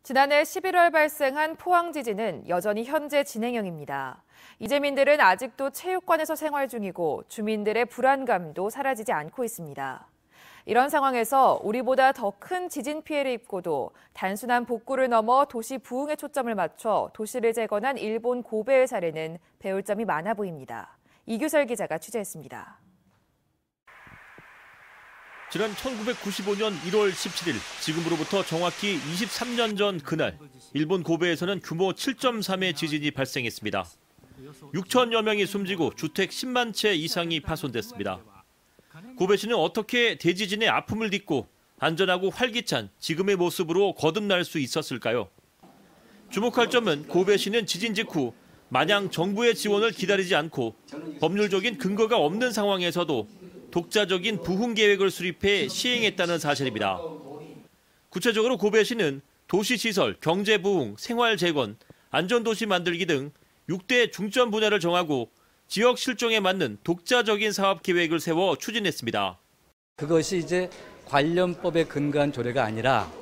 지난해 11월 발생한 포항 지진은 여전히 현재 진행형입니다. 이재민들은 아직도 체육관에서 생활 중이고 주민들의 불안감도 사라지지 않고 있습니다. 이런 상황에서 우리보다 더 큰 지진 피해를 입고도 단순한 복구를 넘어 도시 부흥에 초점을 맞춰 도시를 재건한 일본 고베의 사례는 배울 점이 많아 보입니다. 이규설 기자가 취재했습니다. 지난 1995년 1월 17일, 지금으로부터 정확히 23년 전 그날, 일본 고베에서는 규모 7.3의 지진이 발생했습니다. 6천여 명이 숨지고 주택 10만 채 이상이 파손됐습니다. 고베시는 어떻게 대지진의 아픔을 딛고 안전하고 활기찬 지금의 모습으로 거듭날 수 있었을까요? 주목할 점은 고베시는 지진 직후 마냥 정부의 지원을 기다리지 않고 법률적인 근거가 없는 상황에서도 독자적인 부흥 계획을 수립해 시행했다는 사실입니다. 구체적으로 고베시는 도시시설, 경제부흥, 생활재건, 안전도시 만들기 등 6대 중점 분야를 정하고 지역 실정에 맞는 독자적인 사업 계획을 세워 추진했습니다. 그것이 이제 관련법에 근거한 조례가 아니라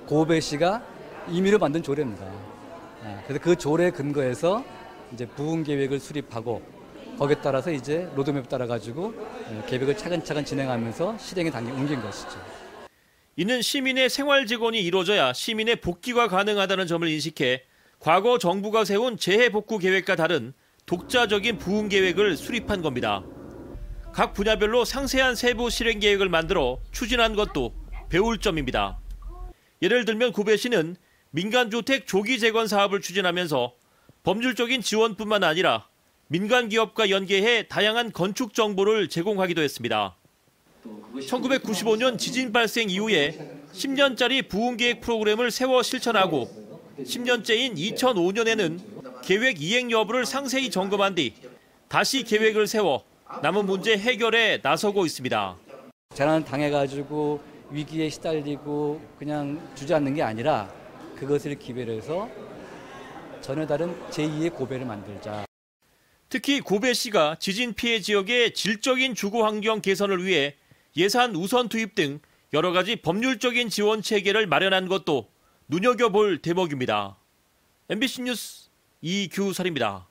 고베시가 임의로 만든 조례입니다. 그래서 그 조례 근거에서 이제 부흥 계획을 수립하고 거기에 따라서 이제 로드맵 따라 가지고 계획을 차근차근 진행하면서 실행에 옮긴 것이죠. 이는 시민의 생활 재건이 이루어져야 시민의 복귀가 가능하다는 점을 인식해 과거 정부가 세운 재해복구 계획과 다른 독자적인 부흥 계획을 수립한 겁니다. 각 분야별로 상세한 세부 실행 계획을 만들어 추진한 것도 배울 점입니다. 예를 들면 고베시는 민간주택 조기 재건 사업을 추진하면서 법률적인 지원뿐만 아니라 민간 기업과 연계해 다양한 건축 정보를 제공하기도 했습니다. 1995년 지진 발생 이후에 10년짜리 부흥계획 프로그램을 세워 실천하고 10년째인 2005년에는 계획 이행 여부를 상세히 점검한 뒤 다시 계획을 세워 남은 문제 해결에 나서고 있습니다. 재난을 당해가지고 위기에 시달리고 그냥 주저앉는 게 아니라 그것을 기회로 해서 전혀 다른 제2의 고베를 만들자. 특히 고베시가 지진 피해 지역의 질적인 주거 환경 개선을 위해 예산 우선 투입 등 여러 가지 법률적인 지원 체계를 마련한 것도 눈여겨볼 대목입니다. MBC 뉴스 이규설입니다.